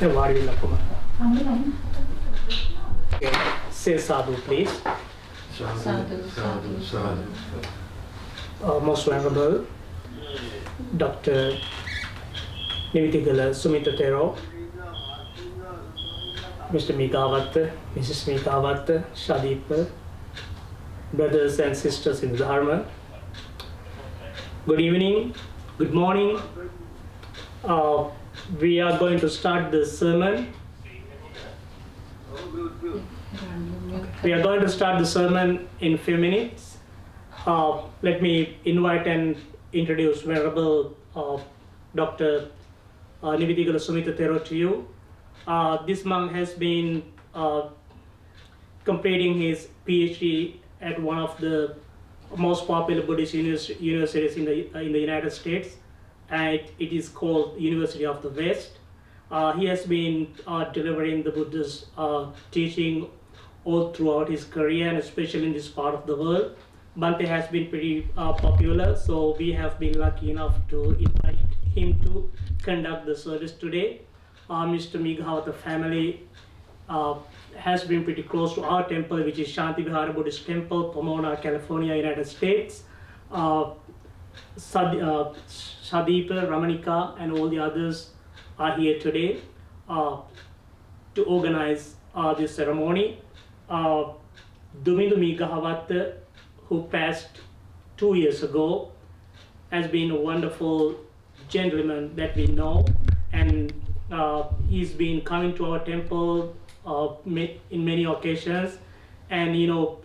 Okay. Say sadhu, please. Sadhu, sadhu, sadhu. Most Venerable Dr. Nivitigala Sumitatero, Mr. Meegahawatte, Mrs. Meegahawatte, Shadipa, brothers and sisters in the Dharma. Good evening, good morning. We are going to start the sermon. We are going to start the sermon in a few minutes. Let me invite and introduce Venerable Dr. Nivitigala Sumitatero to you. This monk has been completing his PhD at one of the most popular Buddhist universities in the United States. It is called University of the West. He has been delivering the Buddha's teaching all throughout his career, and especially in this part of the world. Bante has been pretty popular, so we have been lucky enough to invite him to conduct the service today. Mr. Meegahawatte family has been pretty close to our temple, which is Shanti Vihara Buddhist Temple, Pomona, California, United States. Shadipa, Ramanika, and all the others are here today to organize this ceremony. Dumindu Meegahawatte, who passed 2 years ago, has been a wonderful gentleman that we know, and he's been coming to our temple in many occasions, and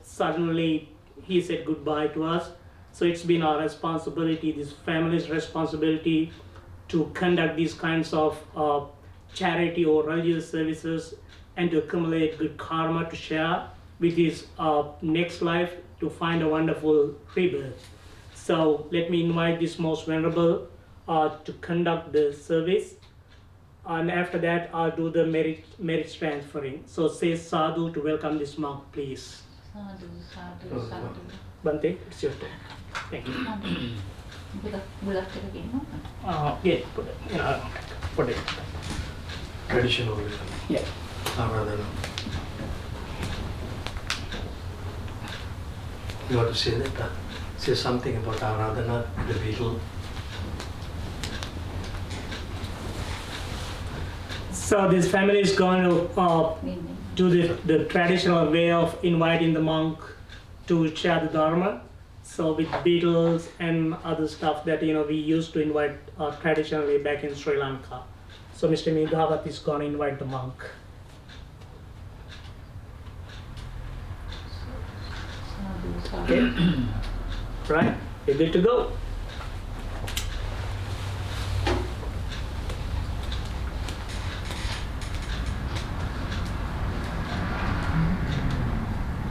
suddenly he said goodbye to us. So it's been our responsibility, this family's responsibility, to conduct these kinds of charity or religious services and to accumulate good karma to share with his next life to find a wonderful rebirth. So let me invite this most venerable to conduct the service, and after that I'll do the merit transferring. So say sadhu to welcome this monk, please. Sadhu, sadhu, sadhu. Bante, it's your turn. Thank you. Yeah, put it. Traditional Yeah. Aradhana. You want to say that? Say something about Aradhana, the beetle. So this family is going to do the traditional way of inviting the monk to share the Dharma. So with beetles and other stuff that we used to invite traditionally back in Sri Lanka. So Mr. Meegahawatte is going to invite the monk. Okay. Right, you're good to go.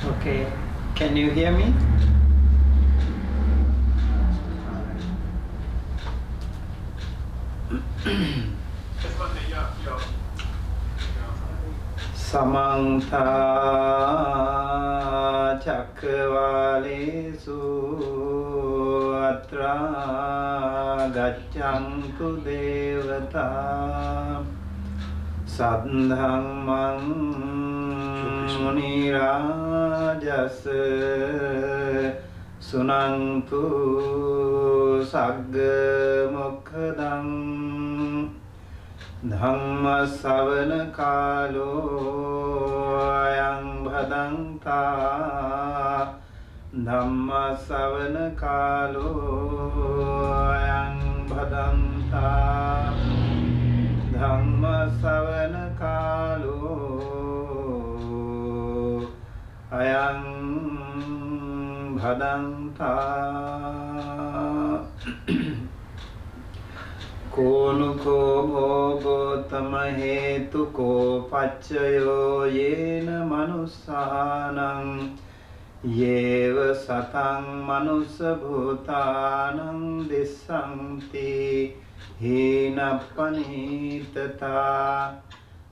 Okay, can you hear me? Samantha Chakravalesu Atra Gaccantu Devata Sadhamman Munirajasa Sunantu Sagga Mokkadam Dhamma savana kalo ayang bhadanta Dhamma savana kalo ayang bhadanta Dhamma savana kalo ayang bhadanta Konuko bhogo tamahetuko paccayo yena manussanang yeva satang manusa bhutanang dissanti hina panitata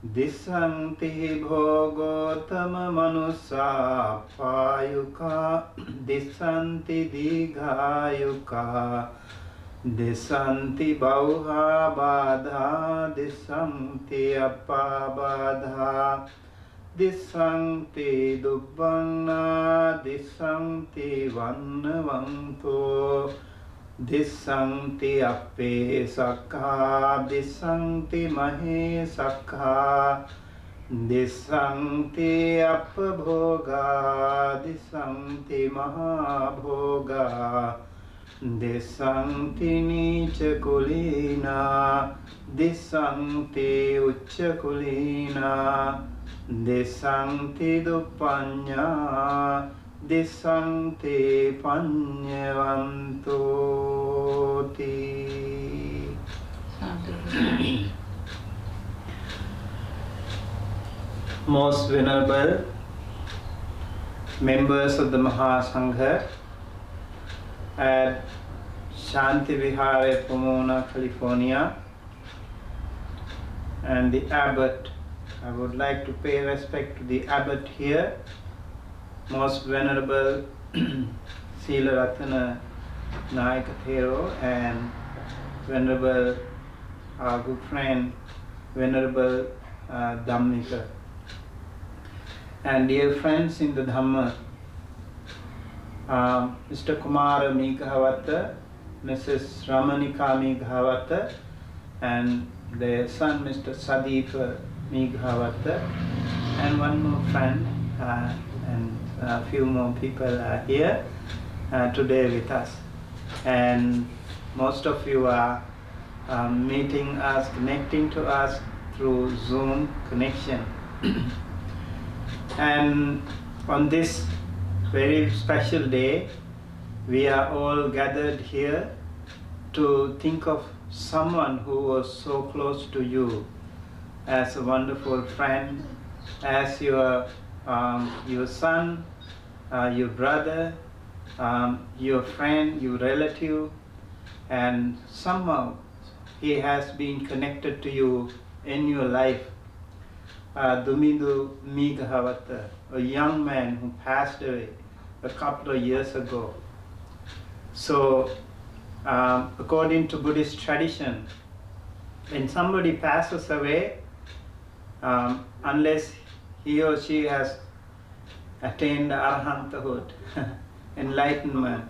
dissanti bhogotama manusa payuka dissanti digayuka Disanti bauha badha, disanti appa badha, disanti dubbana, disanti vannavanto, disanti appe sakha, disanti mahe sakha, disanti appa bhoga, disanti maha bhoga, disanti nicha kulina, disanti uccha kulina, disanti duppanya, disanti panyavantoti. Sadhu. Most venerable members of the Mahasangha at Shanti Vihare, Pomona, California, and the abbot. I would like to pay respect to the abbot here, Most Venerable Sila Ratana Naikathero, and Venerable our good friend Venerable Dhammika. And dear friends in the Dhamma, Mr. Kumara Meegahawatte, Mrs. Ramanika Meegahawatte, and their son Mr. Sadeep Meegahawatte, and one more friend, and a few more people are here today with us. And most of you are meeting us, connecting to us through Zoom connection. And on this very special day, we are all gathered here to think of someone who was so close to you, as a wonderful friend, as your son, your brother, your friend, your relative, and somehow he has been connected to you in your life. Dumindu Meegahawatte, a young man who passed away a couple of years ago. So, according to Buddhist tradition, when somebody passes away, unless he or she has attained arahanthood, enlightenment,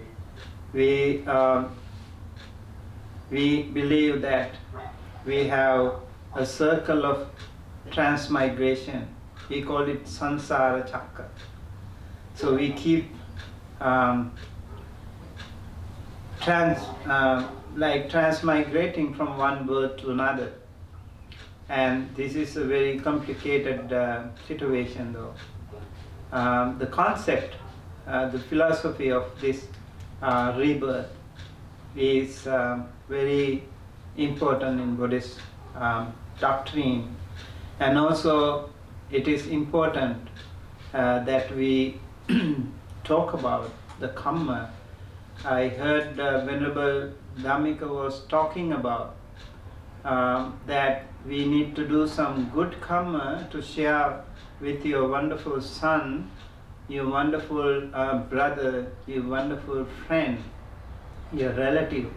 we believe that we have a circle of transmigration. We call it sansara chakra. So we keep transmigrating from one birth to another. And this is a very complicated situation though. The concept, the philosophy of this rebirth is very important in Buddhist doctrine. And also it is important that we talk about the karma. I heard Venerable Dhammika was talking about that we need to do some good karma to share with your wonderful son, your wonderful brother, your wonderful friend, your relative,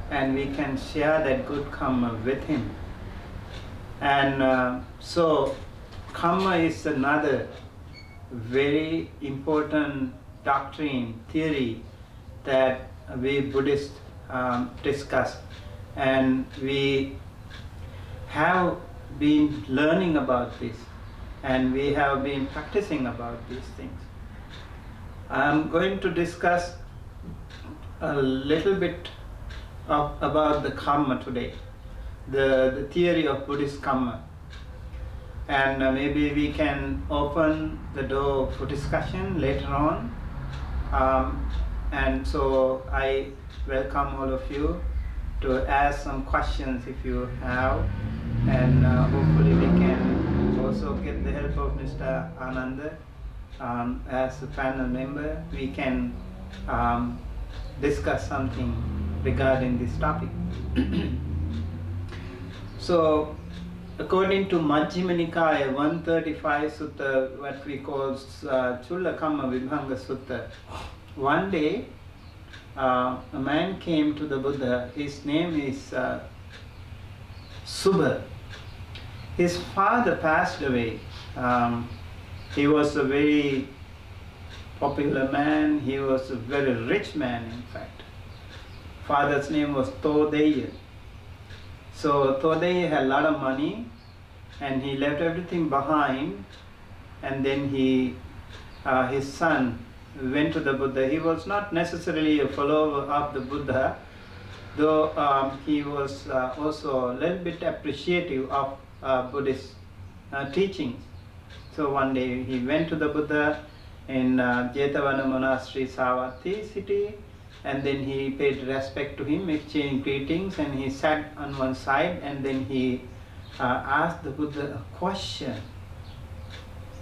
and we can share that good karma with him. And so karma is another very important doctrine, theory that we Buddhists discuss, and we have been learning about this, and we have been practicing about these things. I'm going to discuss a little bit about the karma today, the theory of Buddhist karma, and maybe we can open the door for discussion later on. And so I welcome all of you to ask some questions if you have, and hopefully we can also get the help of Mr. Ananda as a panel member. We can discuss something regarding this topic. So, according to Majjhima Nikaya 135 Sutta, what we call Chulla Kamma Vibhanga Sutta, one day a man came to the Buddha. His name is Subha. His father passed away. He was a very popular man. He was a very rich man, in fact. Father's name was Todeya. So Todeya had a lot of money, and he left everything behind. And then his son went to the Buddha. He was not necessarily a follower of the Buddha, though he was also a little bit appreciative of Buddhist teachings. So one day he went to the Buddha in Jetavana Monastery, Savatthi city, and then he paid respect to him, exchanged greetings, and he sat on one side, and then he asked the Buddha a question.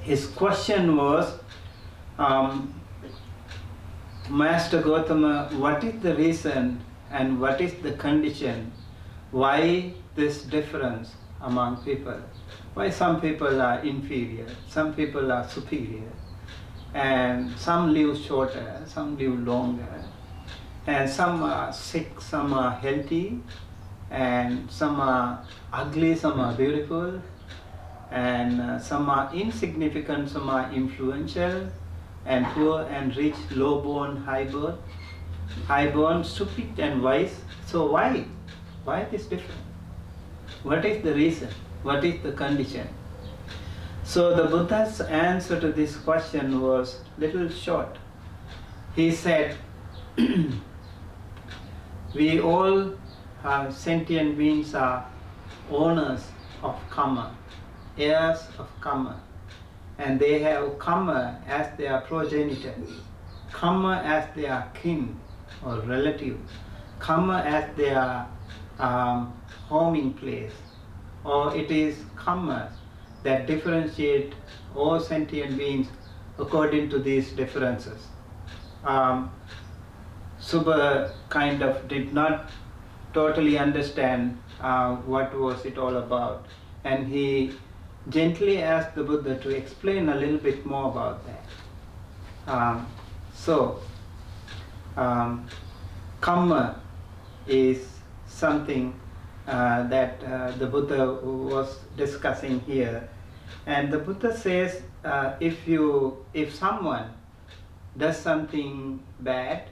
His question was, Master Gautama, what is the reason and what is the condition why this difference among people? Why some people are inferior, some people are superior, and some live shorter, some live longer, and some are sick, some are healthy, and some are ugly, some are beautiful, and some are insignificant, some are influential, and poor and rich, low-born, high-born, stupid and wise. So why? Why this difference? What is the reason? What is the condition? So the Buddha's answer to this question was little short. He said, we all sentient beings are owners of karma, heirs of karma, and they have karma as their progenitor, karma as their kin or relative, karma as their homing place, or it is karma that differentiate all sentient beings according to these differences. Subha kind of did not totally understand what was it all about, and he gently asked the Buddha to explain a little bit more about that. Karma is something that the Buddha was discussing here, and the Buddha says if someone does something bad,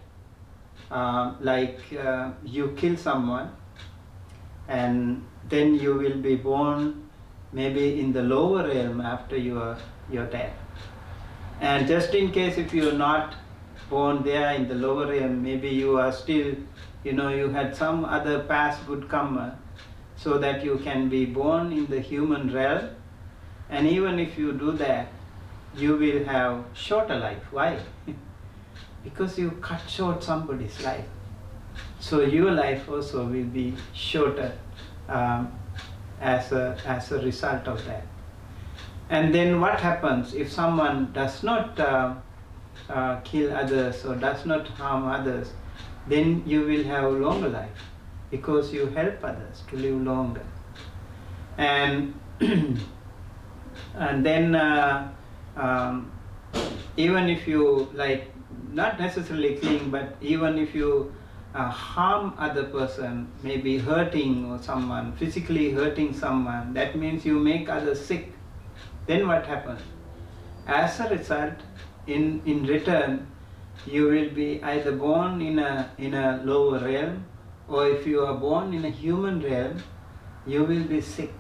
like you kill someone, and then you will be born maybe in the lower realm after your death. And just in case if you are not born there in the lower realm, maybe you are still, you had some other past good karma, so that you can be born in the human realm. And even if you do that, you will have shorter life. Why? Because you cut short somebody's life. So your life also will be shorter as a result of that. And then what happens if someone does not kill others or does not harm others? Then you will have longer life because you help others to live longer. And and then even if you not necessarily killing, but even if you harm other person, maybe hurting or someone, physically hurting someone, that means you make others sick. Then what happens? As a result, in return, you will be either born in a lower realm, or if you are born in a human realm, you will be sick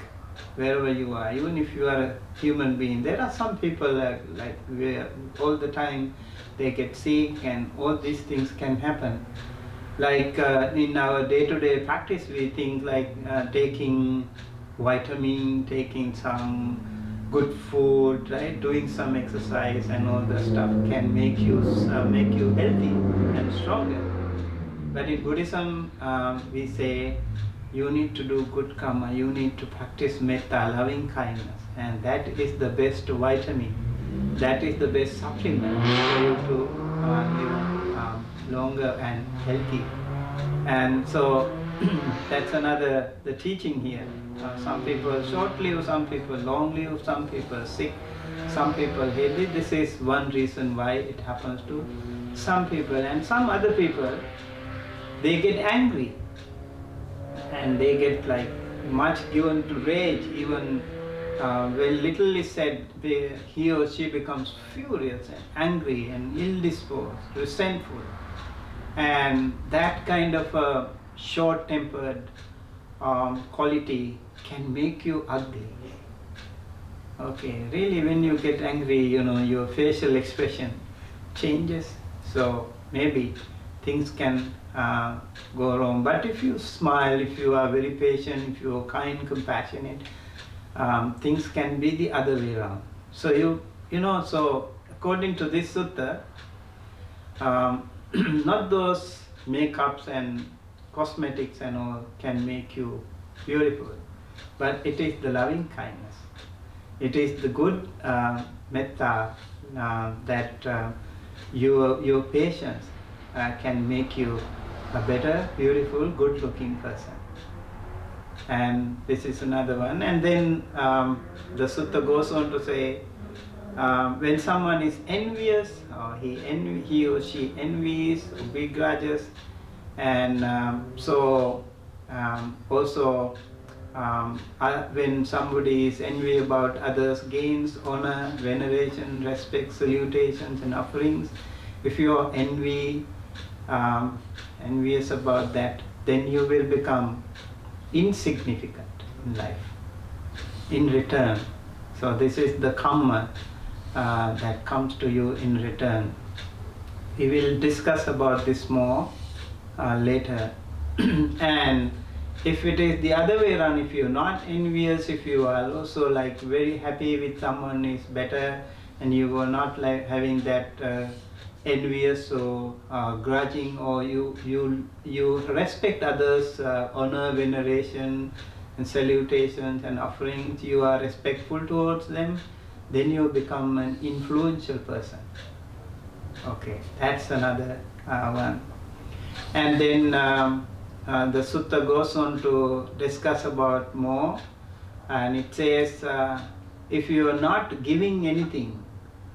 wherever you are, even if you are a human being. There are some people like where all the time they get sick, and all these things can happen. Like in our day-to-day practice, we think taking vitamin, taking some good food, right, doing some exercise and all that stuff can make you healthy and stronger. But in Buddhism, we say you need to do good karma, you need to practice metta, loving kindness, and that is the best vitamin, that is the best supplement for you to live longer and healthy. And so that's the teaching here. Some people short live, some people long live, some people sick, some people healthy. This is one reason why it happens to some people. And some other people, they get angry and they get like much given to rage. Even when little is said, he or she becomes furious and angry and ill-disposed, resentful. And that kind of a short-tempered quality can make you ugly. Okay, really, when you get angry, your facial expression changes. So maybe things can go wrong. But if you smile, if you are very patient, if you are kind, compassionate, things can be the other way around. So so according to this sutta, not those makeups and cosmetics and all can make you beautiful, but it is the loving kindness. It is the good metta that your patience can make you a better, beautiful, good-looking person. And this is another one. And then the sutta goes on to say, when someone is envious, or he or she envies, or begrudges, and also when somebody is envy about others' gains, honor, veneration, respect, salutations, and offerings, if you are envious about that, then you will become insignificant in life in return. So this is the karma that comes to you in return. We will discuss about this more later. And if it is the other way around, if you're not envious, if you are also like very happy with someone is better, and you are not like having that envious or grudging, or you respect others, honor, veneration, and salutations and offerings, you are respectful towards them, then you become an influential person. Okay, that's another one. And then the sutta goes on to discuss about more, and it says, if you are not giving anything,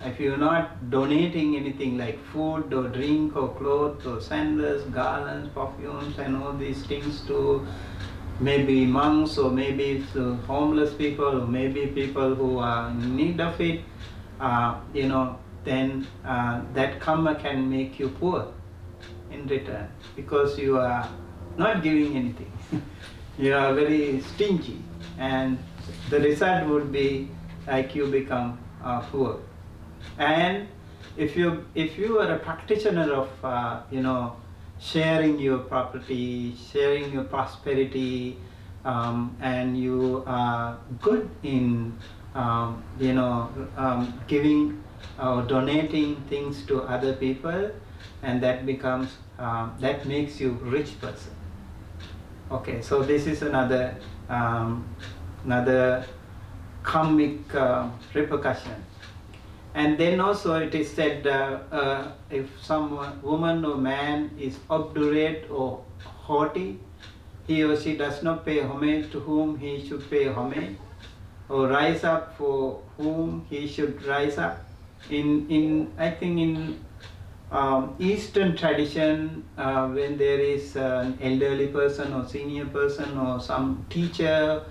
if you are not donating anything like food or drink or clothes or sandals, garlands, perfumes, and all these things to maybe monks, or maybe to homeless people, or maybe people who are in need of it, then that karma can make you poor in return, because you are not giving anything. You are very stingy, and the result would be like you become poor. And if you are a practitioner of sharing your property, sharing your prosperity, and you are good in giving or donating things to other people, and that becomes that makes you rich person. Okay, so this is another karmic repercussion. And then also it is said, if some woman or man is obdurate or haughty, he or she does not pay homage to whom he should pay homage, or rise up for whom he should rise up. I think in Eastern tradition, when there is an elderly person or senior person or some teacher,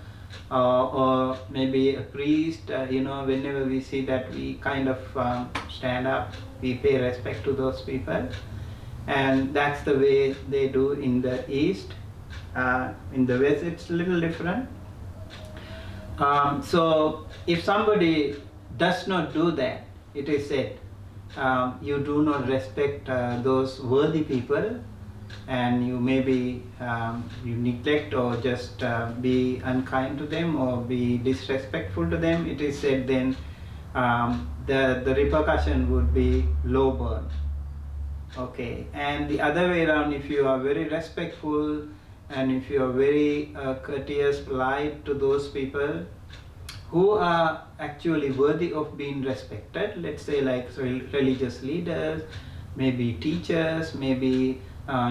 or maybe a priest, whenever we see that, we kind of stand up, we pay respect to those people, and that's the way they do in the East. In the West it's a little different. So if somebody does not do that, it is said, you do not respect those worthy people, and you maybe you neglect or just be unkind to them or be disrespectful to them, it is said then the repercussion would be low burn. Okay, and the other way around, if you are very respectful and if you are very courteous, polite to those people who are actually worthy of being respected, let's say like religious leaders, maybe teachers, maybe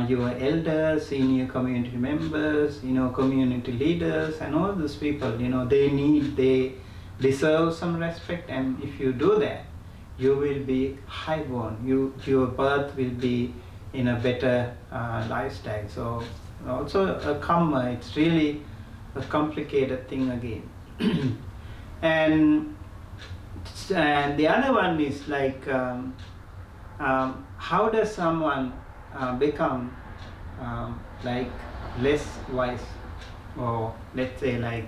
your elders, senior community members, community leaders, and all those people, they deserve some respect, and if you do that, you will be highborn. Your birth will be in a better lifestyle. So also a karma, it's really a complicated thing again. and the other one is like how does someone become like less wise, or let's say like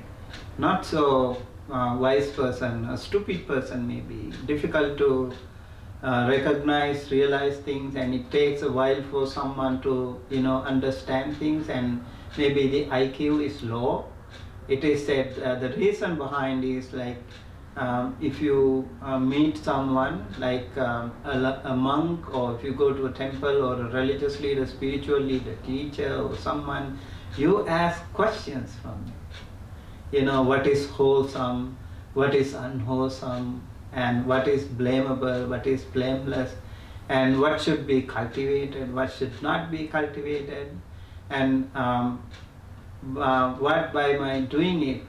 not so wise person, a stupid person maybe, difficult to recognize, realize things, and it takes a while for someone to understand things, and maybe the IQ is low. It is said the reason behind is like if you meet someone like a monk, or if you go to a temple, or a religious leader, spiritual leader, teacher, or someone, you ask questions from them. What is wholesome, what is unwholesome, and what is blamable, what is blameless, and what should be cultivated, what should not be cultivated, and what by my doing it,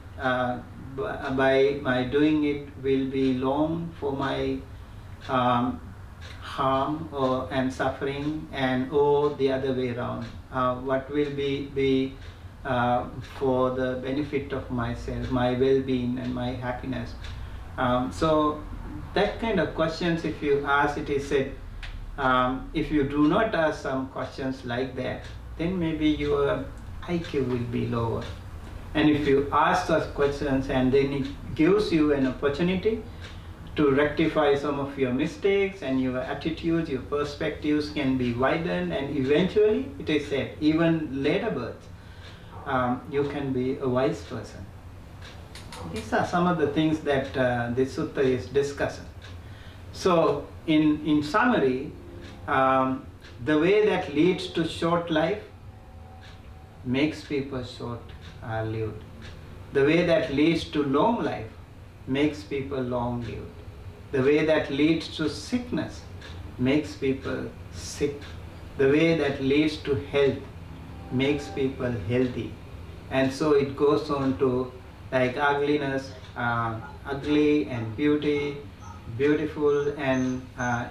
by my doing it will be long for my harm and suffering, or the other way around, what will be for the benefit of myself, my well-being and my happiness. So that kind of questions, if you ask, it is said, if you do not ask some questions like that, then maybe your IQ will be lower. And if you ask such questions, and then it gives you an opportunity to rectify some of your mistakes, and your attitudes, your perspectives can be widened, and eventually, it is said, even later birth, you can be a wise person. These are some of the things that this sutta is discussing. So, in summary, the way that leads to short life makes people short-lived. The way that leads to long life makes people long-lived. The way that leads to sickness makes people sick. The way that leads to health makes people healthy. And so it goes on to like ugliness, ugly, and beauty, beautiful, and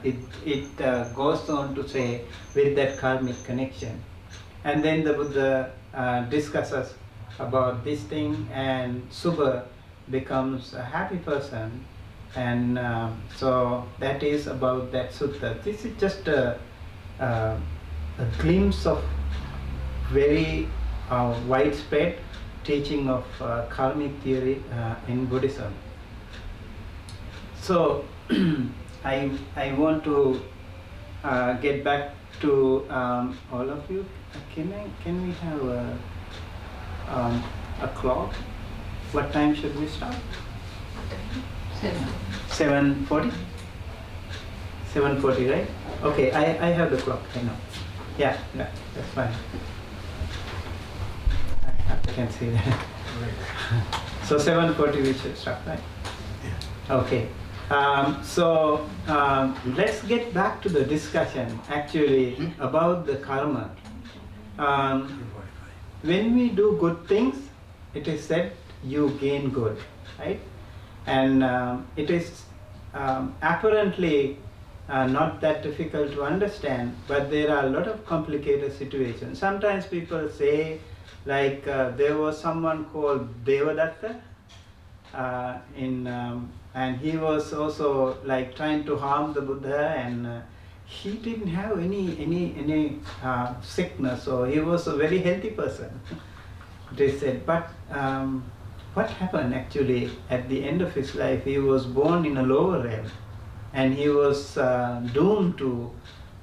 it goes on to say with that karmic connection. And then the Buddha discusses about this thing, and Subha becomes a happy person, and so that is about that sutta. This is just a glimpse of very widespread teaching of karmic theory in Buddhism. So I want to get back to all of you. Can we have a clock? What time should we start? 7:40? 7:40, right? Okay, I have the clock, I know. Yeah, that's fine. I can see that. So 7:40 we should start, right? Yeah. Okay. So let's get back to the discussion actually about the karma. When we do good things, it is said you gain good, right? And it is apparently not that difficult to understand, but there are a lot of complicated situations. Sometimes people say, like there was someone called Devadatta, and he was also like trying to harm the Buddha, and he didn't have any sickness, so he was a very healthy person. They said, but what happened actually at the end of his life? He was born in a lower realm, and he was doomed to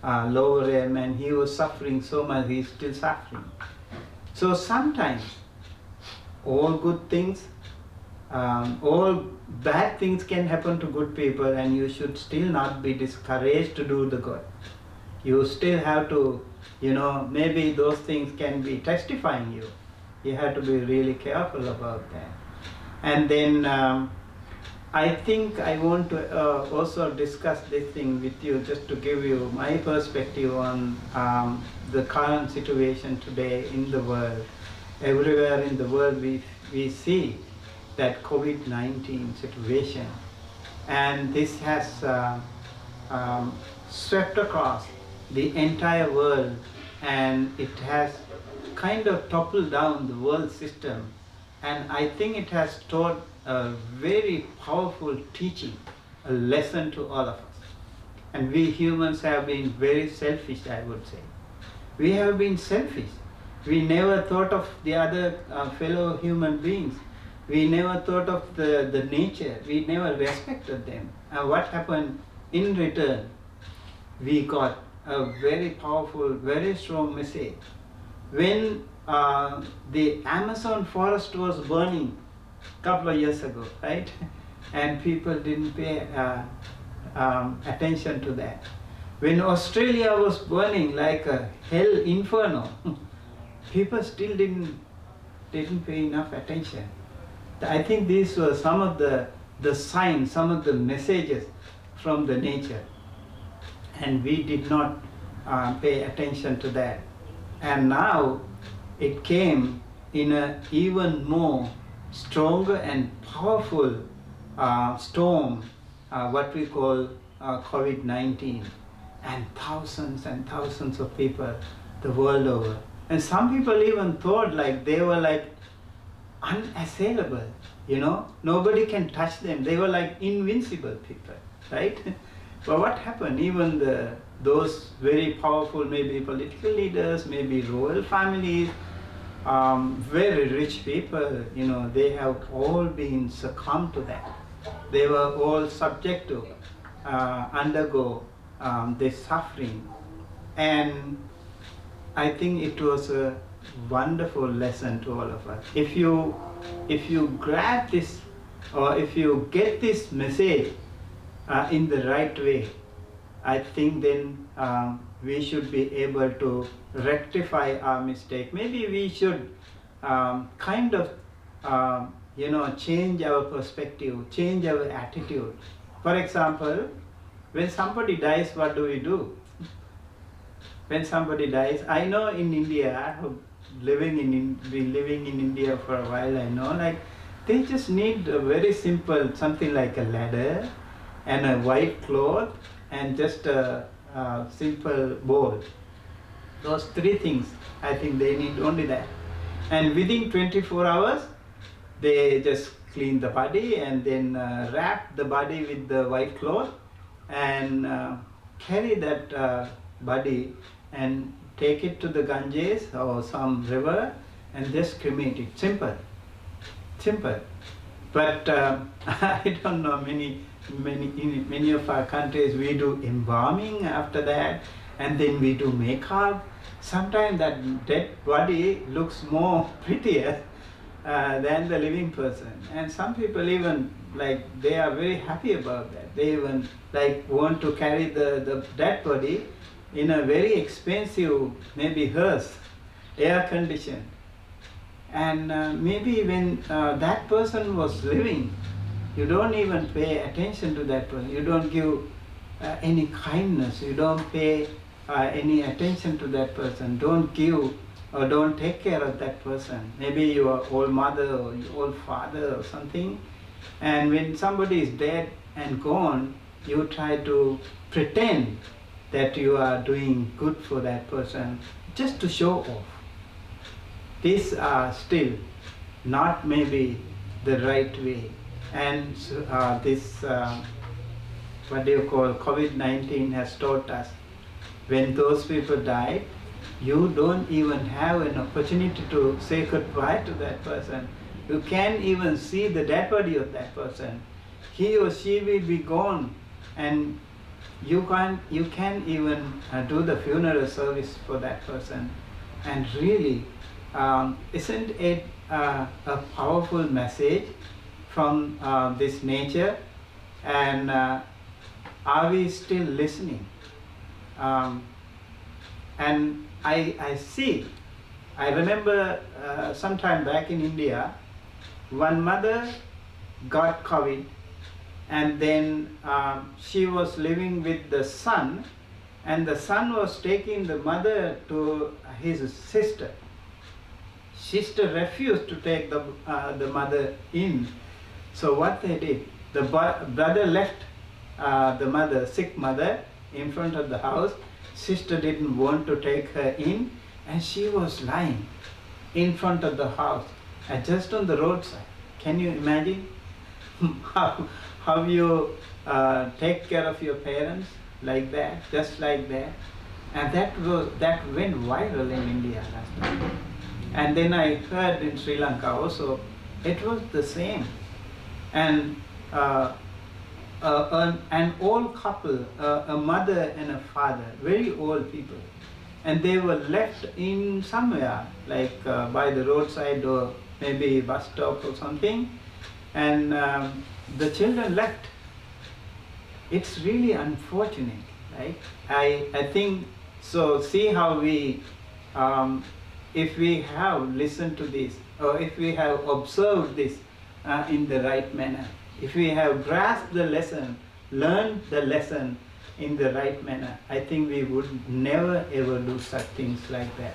lower realm, and he was suffering so much. He's still suffering. So sometimes all good things, all bad things can happen to good people, and you should still not be discouraged to do the good. You still have to, maybe those things can be testifying you. You have to be really careful about that. And then I think I want to also discuss this thing with you, just to give you my perspective on the current situation today in the world. Everywhere in the world we see that COVID-19 situation, and this has swept across the entire world, and it has kind of toppled down the world system. And I think it has taught a very powerful teaching, a lesson to all of us. And we humans have been very selfish, I would say. We have been selfish. We never thought of the other fellow human beings. We never thought of the nature. We never respected them. And what happened in return? We got a very powerful, very strong message. When the Amazon forest was burning a couple of years ago, right? And people didn't pay attention to that. When Australia was burning like a hell inferno, people still didn't pay enough attention. I think these were some of the signs, some of the messages from the nature. And we did not pay attention to that. And now it came in an even more stronger and powerful storm, what we call COVID-19, and thousands of people the world over. And some people even thought like they were like unassailable, you know, nobody can touch them. They were like invincible people, right? But what happened? Even those very powerful, maybe political leaders, maybe royal families, very rich people, you know, they have all been succumbed to that. They were all subject to undergo this suffering. And I think it was a wonderful lesson to all of us. If you grab this, or if you get this message in the right way, I think then we should be able to rectify our mistake. Maybe we should kind of change our perspective, change our attitude. For example, when somebody dies, what do we do? When somebody dies, I know in India, I have been living in India for a while, I know, like they just need a very simple, something like a ladder and a white cloth and just a simple bowl. Those three things, I think they need only that. And within 24 hours, they just clean the body and then wrap the body with the white cloth and carry that body and take it to the Ganges or some river and just cremate it. Simple. But I don't know, in many of our countries we do embalming after that, and then we do makeup. Sometimes that dead body looks more prettier than the living person. And some people even like they are very happy about that. They even like want to carry the dead body in a very expensive, maybe hearse, air conditioned. And maybe when that person was living, you don't even pay attention to that person. You don't give any kindness. You don't pay any attention to that person. Don't give or don't take care of that person. Maybe your old mother or your old father or something. And when somebody is dead and gone, you try to pretend that you are doing good for that person just to show off. These are still not maybe the right way. And this, what do you call, COVID-19 has taught us, when those people died, you don't even have an opportunity to say goodbye to that person. You can't even see the dead body of that person. He or she will be gone, and you can't even do the funeral service for that person. And really, isn't it a powerful message from this nature? And are we still listening? And I remember sometime back in India, one mother got COVID, and then she was living with the son, and the son was taking the mother to his sister. Sister refused to take the mother in. So what they did, the brother left the mother, sick mother, in front of the house, sister didn't want to take her in, and she was lying in front of the house, just on the roadside. Can you imagine how you take care of your parents like that, just like that? And that went viral in India last time. And then I heard in Sri Lanka also, it was the same. And an old couple, a mother and a father, very old people, and they were left in somewhere, like by the roadside or maybe bus stop or something, and the children left. It's really unfortunate, right? I think so. See how we, if we have listened to this, or if we have observed this in the right manner, if we have grasped the lesson, learned the lesson in the right manner, I think we would never ever do such things like that.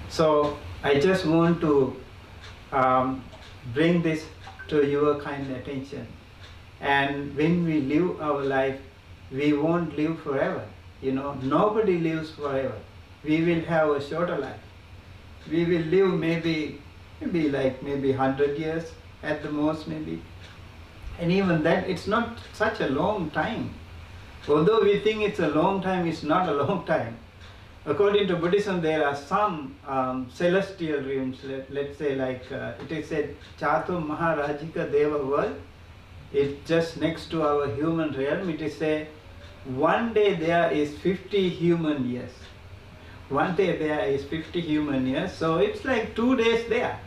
So I just want to bring this to your kind attention. And when we live our life, we won't live forever. You know, nobody lives forever. We will have a shorter life. We will live maybe 100 years at the most, maybe. And even that, it's not such a long time. Although we think it's a long time, it's not a long time. According to Buddhism, there are some celestial realms, let's say like, it is said, Chato Maharajika Deva world. It's just next to our human realm. It is said, one day there is 50 human years. One day there is 50 human years, so it's like 2 days there.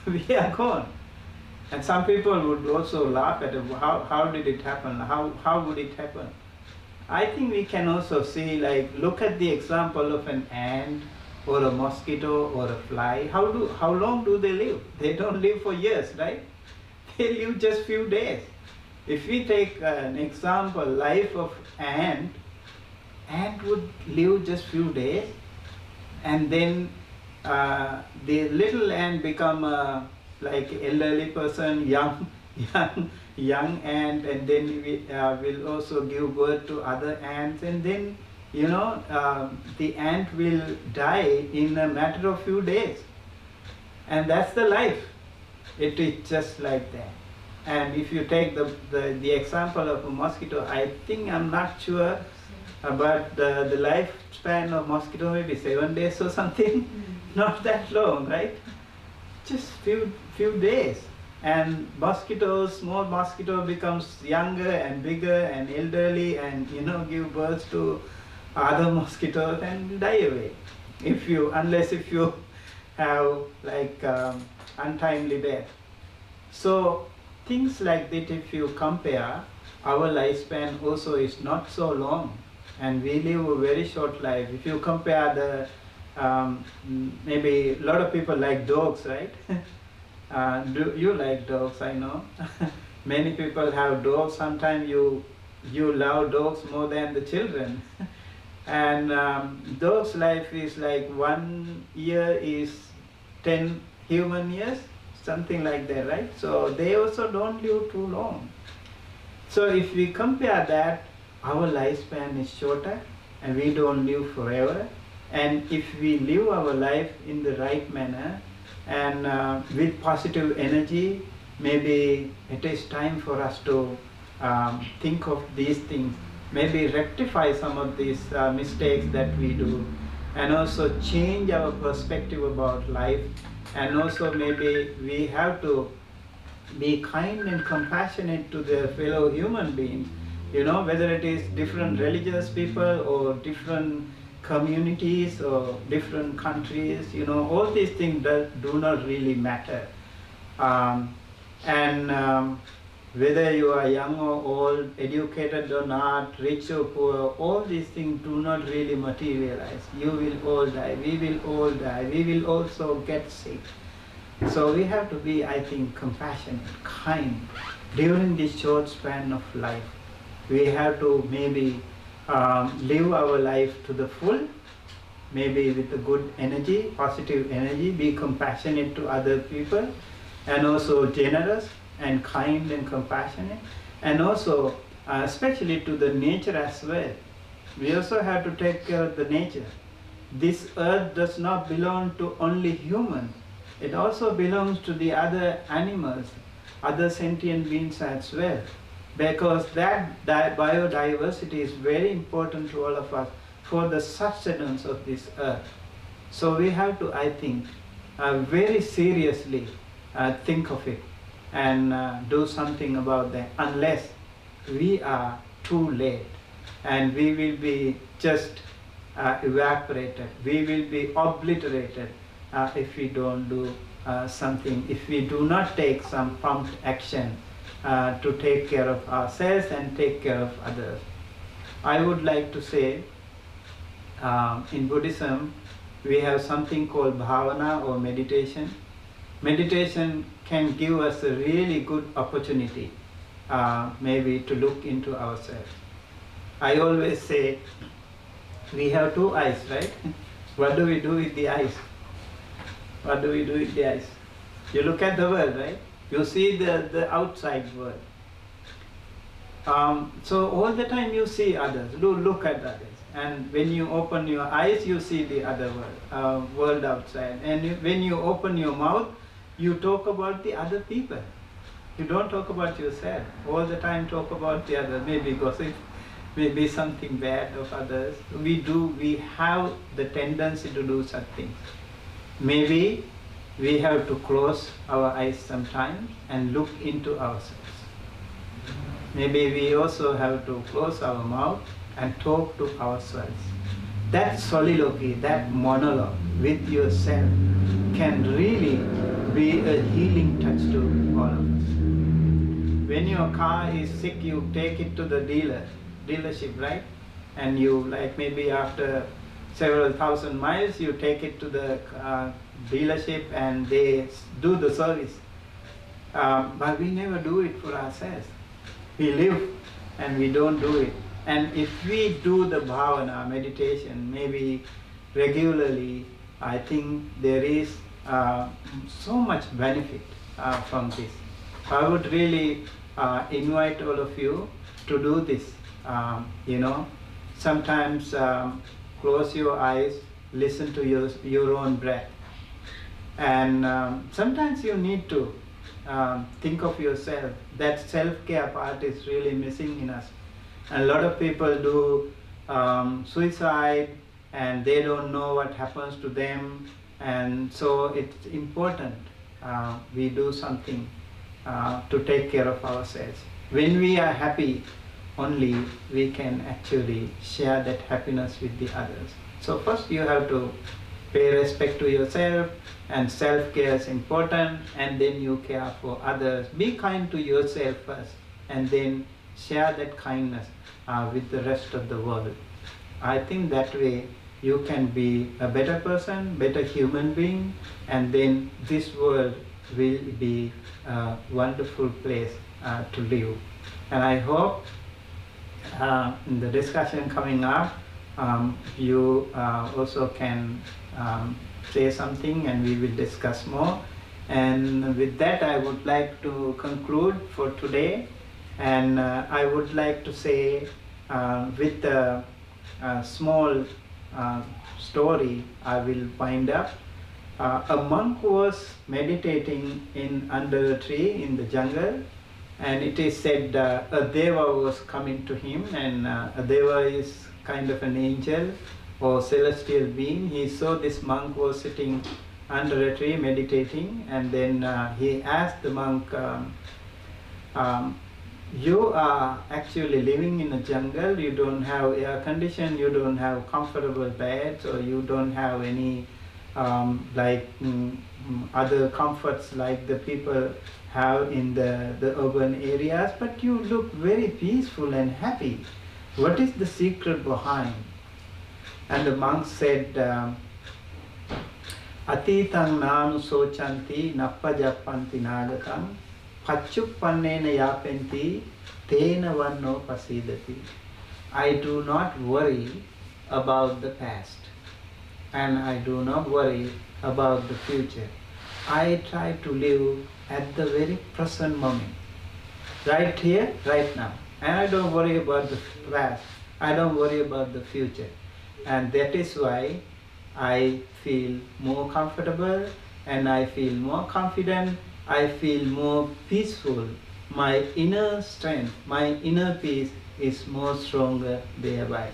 We are gone. And some people would also laugh at it. How did it happen? How would it happen? I think we can also see, like, look at the example of an ant or a mosquito or a fly. How long do they live? They don't live for years, right? They live just few days. If we take an example, life of ant would live just few days, and then the little ant become like elderly person, young ant, and then we will also give birth to other ants, and then the ant will die in a matter of few days, and that's the life. It is just like that. And if you take the example of a mosquito, I think, I'm not sure, but the lifespan of mosquito maybe 7 days or something, not that long, right? Just few days. And small mosquito becomes younger and bigger and elderly, and give birth to other mosquitoes and die away. Unless if you have like untimely death. So things like that, if you compare, our lifespan also is not so long, and we live a very short life. If you compare maybe a lot of people like dogs, right? Do you like dogs? I know. Many people have dogs. Sometimes you love dogs more than the children. And dogs' life is like 1 year is 10 human years, something like that, right? So they also don't live too long. So if we compare that, our lifespan is shorter, and we don't live forever. And if we live our life in the right manner, and with positive energy, maybe it is time for us to think of these things, maybe rectify some of these mistakes that we do, and also change our perspective about life. And also maybe we have to be kind and compassionate to the fellow human beings, whether it is different religious people or different communities or different countries, all these things do not really matter. Whether you are young or old, educated or not, rich or poor, all these things do not really materialize. You will all die, we will all die, we will also get sick. So we have to be, I think, compassionate, kind during this short span of life. We have to maybe live our life to the full, maybe with a good energy, positive energy, be compassionate to other people, and also generous and kind and compassionate, and also especially to the nature as well. we also have to take care of the nature. This earth does not belong to only humans. It also belongs to the other animals, other sentient beings as well. Because that biodiversity is very important to all of us for the sustenance of this earth. So we have to, I think, very seriously think of it and do something about that, unless we are too late and we will be just evaporated, we will be obliterated if we don't do something, if we do not take some prompt action to take care of ourselves and take care of others. I would like to say, in Buddhism, we have something called bhavana or meditation. Meditation can give us a really good opportunity, maybe to look into ourselves. I always say, we have two eyes, right? What do we do with the eyes? What do we do with the eyes? You look at the world, right? You see the outside world. So all the time you see others, look at others. And when you open your eyes, you see the other world outside. And when you open your mouth, you talk about the other people. You don't talk about yourself. All the time talk about the other, maybe gossip, maybe something bad of others. We have the tendency to do such things. Maybe we have to close our eyes sometimes and look into ourselves. Maybe we also have to close our mouth and talk to ourselves. That soliloquy, that monologue with yourself can really be a healing touch to all of us. When your car is sick, you take it to the dealership, right? And you, like maybe after several thousand miles, you take it to the dealership and they do the service. But we never do it for ourselves. We live and we don't do it. And if we do the bhavana, meditation, maybe regularly, I think there is so much benefit from this. I would really invite all of you to do this. Sometimes close your eyes, listen to your own breath. And sometimes you need to think of yourself. That self-care part is really missing in us. And a lot of people do suicide and they don't know what happens to them. And so it's important we do something to take care of ourselves. When we are happy, only we can actually share that happiness with the others. So first you have to pay respect to yourself, and self-care is important, and then you care for others. Be kind to yourself first, and then share that kindness with the rest of the world. I think that way you can be a better person, better human being, and then this world will be a wonderful place to live. And I hope in the discussion coming up, you also can say something and we will discuss more. And with that, I would like to conclude for today. And I would like to say with a small story, I will wind up. A monk was meditating under a tree in the jungle, and it is said a deva was coming to him, and a deva is kind of an angel or celestial being. He saw this monk was sitting under a tree meditating, and then he asked the monk, you are actually living in a jungle, you don't have air condition, you don't have comfortable beds, or you don't have any other comforts like the people have in the urban areas, but you look very peaceful and happy. What is the secret behind? And the monk said, Atitang nanu sochanti nappajapanti nagatam pachupannena yapenti tena vanno pasidati. I do not worry about the past, and I do not worry about the future. I try to live at the very present moment, right here, right now. And I don't worry about the past, I don't worry about the future. And that is why I feel more comfortable and I feel more confident, I feel more peaceful. My inner strength, my inner peace is more stronger thereby.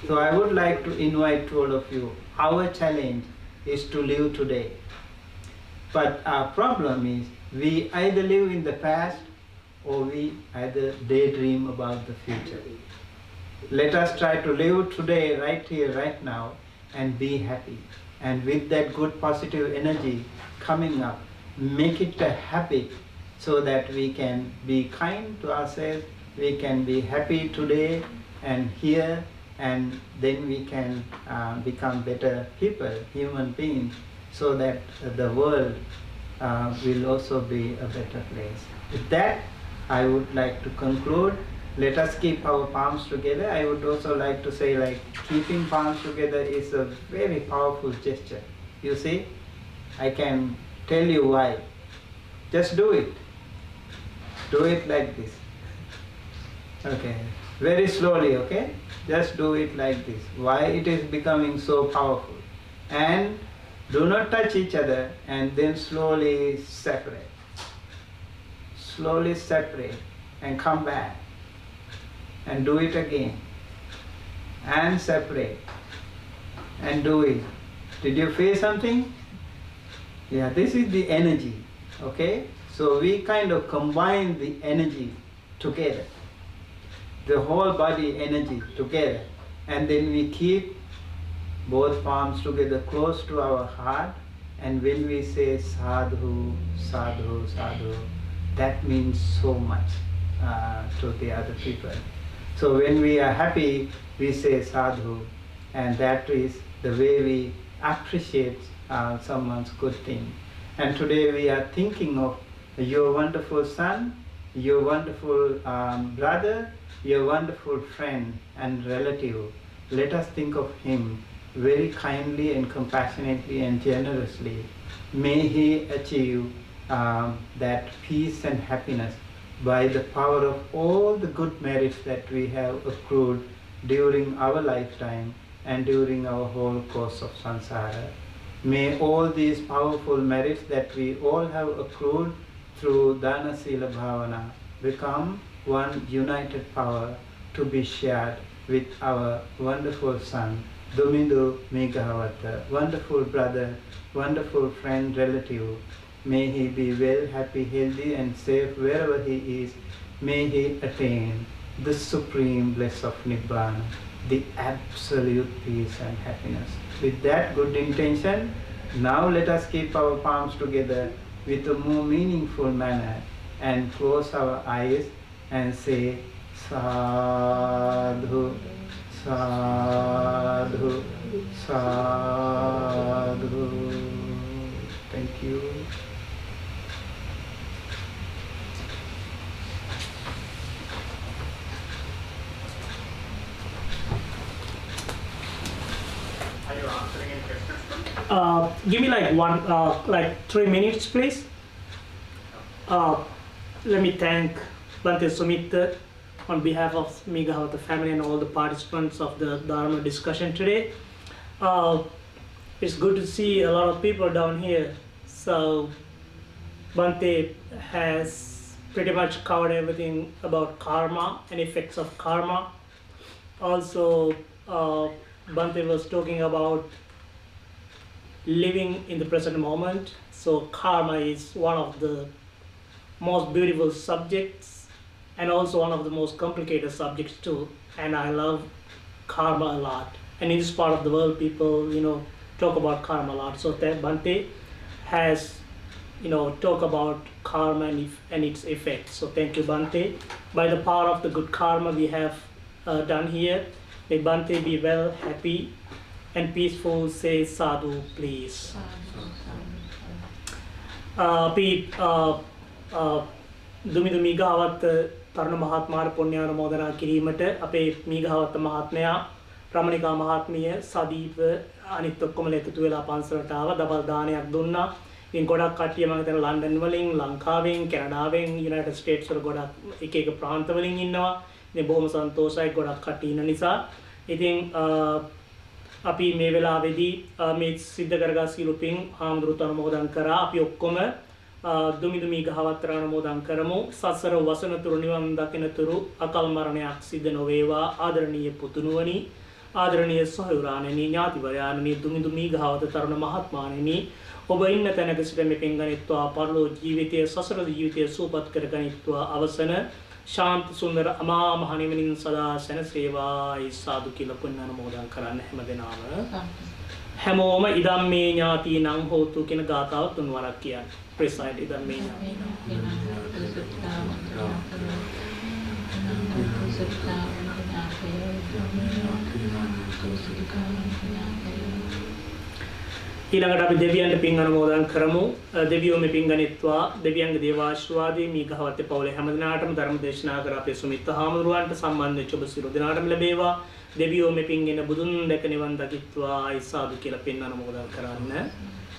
So I would like to invite all of you. Our challenge is to live today. But our problem is we either live in the past or we either daydream about the future. Let us try to live today, right here, right now, and be happy. And with that good positive energy coming up, make it a habit so that we can be kind to ourselves, we can be happy today and here, and then we can become better people, human beings, so that the world will also be a better place. With that, I would like to conclude. Let us keep our palms together. I would also like to say, like, keeping palms together is a very powerful gesture. You see, I can tell you why. Just do it. Do it like this. Okay, very slowly, okay? Just do it like this. Why it is becoming so powerful. And do not touch each other and then slowly separate. Slowly separate and come back. And do it again. And separate. And do it. Did you feel something? Yeah, this is the energy. Okay? So we kind of combine the energy together. The whole body energy together. And then we keep both palms together close to our heart. And when we say sadhu, sadhu, sadhu, that means so much to the other people. So when we are happy, we say sadhu, and that is the way we appreciate someone's good thing. And today we are thinking of your wonderful son, your wonderful brother, your wonderful friend and relative. Let us think of him very kindly and compassionately and generously. May he achieve that peace and happiness by the power of all the good merits that we have accrued during our lifetime and during our whole course of samsara. May all these powerful merits that we all have accrued through Dana Sila Bhavana become one united power to be shared with our wonderful son, Dumindu Meegahawatte, wonderful brother, wonderful friend, relative. May he be well, happy, healthy and safe wherever he is. May he attain the supreme bliss of Nibbana, the absolute peace and happiness. With that good intention, now let us keep our palms together with a more meaningful manner and close our eyes and say sadhu, sadhu, sadhu. Thank you. Are you answering any questions? Give me like 3 minutes, please. Let me thank Bante Sumit on behalf of Meegahawatte family and all the participants of the Dharma discussion today. It's good to see a lot of people down here. So Bante has pretty much covered everything about karma and effects of karma. Also, Bante was talking about living in the present moment. So karma is one of the most beautiful subjects and also one of the most complicated subjects too. And I love karma a lot. And in this part of the world, people, talk about karma a lot. So that Bante has, talk about karma and its effects. So thank you, Bante. By the power of the good karma we have done here, may Bante be well, happy and peaceful. Say sadhu, please. Dumindu Meegahawatte තරුණ මහත්මයාට පුණ්‍යානුමෝදනා කිරීමට අපේ මීගහවත්ත මහත්මයා රමණිකා මහත්මිය සදීප අනිත් ඔක්කොම එකතු වෙලා පන්සලට ආවා දවල් දානයක් දුන්නා. ඉතින් ගොඩක් කට්ටිය මම හිතන ලන්ඩන් වලින් ලංකාවෙන් කැනඩාවෙන් යුනයිටඩ් ස්ටේට්ස් වල ගොඩක් එක එක ප්‍රාන්ත වලින් ඉන්නවා. ඉතින් බොහොම සන්තෝෂයි ගොඩක් කට්ටිය ඉන්න නිසා. ඉතින් අපි මේ වෙලාවේදී මේ සිද්ධ කරගත් සියලු පින් හාමුදුරුවෝ අනුමෝදන් කරා. අපි ඔක්කොම දුමිඳු මීගහවත්තට අනුමෝදන් කරමු. සසර වසනතුරු නිවන් දකිනතුරු අකල් මරණයක් සිද්ධ නොවේවා. ආදරණීය පුතුණුවනි, ආදරණීය සොහොයුරාණෙනි, ඥාතිවරයාණෙනි, දුමිඳු මීගහවත්ත තරුණ මහත්මාණෙනි, ඔබ ඉන්න තැනක සිට මේ පින් ගනිත්වා පරලෝ ජීවිතයේ සසර ජීවිතයේ සූපත් කර ගනිත්වා. අවසන ශාන්ත සුන්දර අමා මහ නිවනින් සදා සැනසේවායි සාදු කියලා පුණ්‍ය අනුමෝදන් කරන්න හැමදෙනාම. හැමෝම ඉදම් මේ ඥාතීනං හෝතු කියන ගාථාව තුන්වරක් කියන්න. ප්‍රසයිඩ් ඉදම් මේ ඊළඟට අපි දෙවියන්ට පින් අනුමෝදන් කරමු. දෙවියෝ මේ පින් ගනිත්වා. දෙවියන්ගේ දේවාශිර්වාදයේ මීගහවත්තේ පවුලේ හැමදෙනාටම ධර්ම දේශනා කර අපේ සුමිත් හාමුදුරුවන්ට සම්බන්ධ වෙච්ච ඔබ සියලු දෙනාටම ලැබේවා. දෙවියෝ මේ පින්ගෙන බුදුන් දැක නිවන් දකිත්වා. ඉස්සාදු කියලා පින් අනුමෝදන් කරන්න.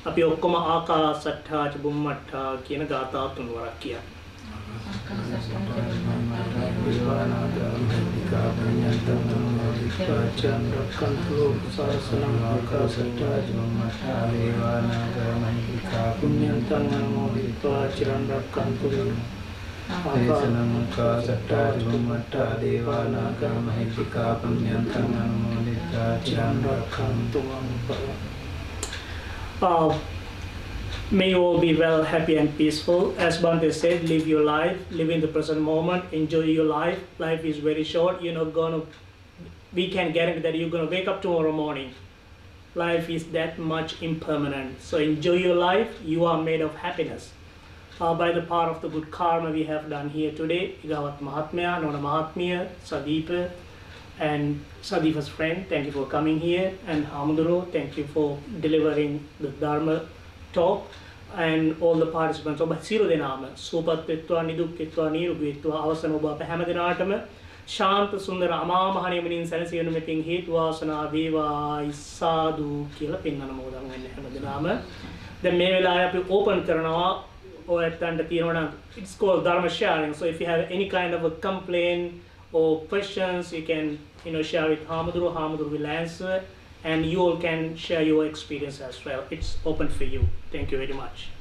අපි ඔක්කොම ආකාසට්ඨා ච බුම්මට්ඨා කියන ගාථා තුන්වරක් කියන්න. May you all be well, happy and peaceful. As Bante said, live your life, live in the present moment, enjoy your life. Life is very short. You're not gonna, we can guarantee that you're gonna wake up tomorrow morning. Life is that much impermanent. So enjoy your life. You are made of happiness. By the power of the good karma we have done here today, Meegahawatte Mahatmya, Nona Mahatmya, Sadeepa, and Sadeepa's friend, thank you for coming here. And Hamuduro, thank you for delivering the Dharma talk. And all the participants, ඔබ සියලු දෙනාම සුවපත් වෙත්වා, නිදුක් වෙත්වා, නිරෝගී වෙත්වා. අවසන ඔබ අප හැම දිනාටම ශාන්ත සුන්දර අමා මහ නිවනින් සැනසෙන්න මේ පින් හේතු වාසනා වේවා. ඉස්සාදු කියලා පින් අනුමෝදන් වෙන්න හැම දිනාම. දැන් මේ වෙලාවේ අපි ඕපන් කරනවා ඔයයන්ට තියෙනවා නම් it's called dharma sharing. So if you have any kind of a complaint or questions, you can share with Hamuduru. Hamuduru will answer. And you all can share your experience as well. It's open for you. Thank you very much.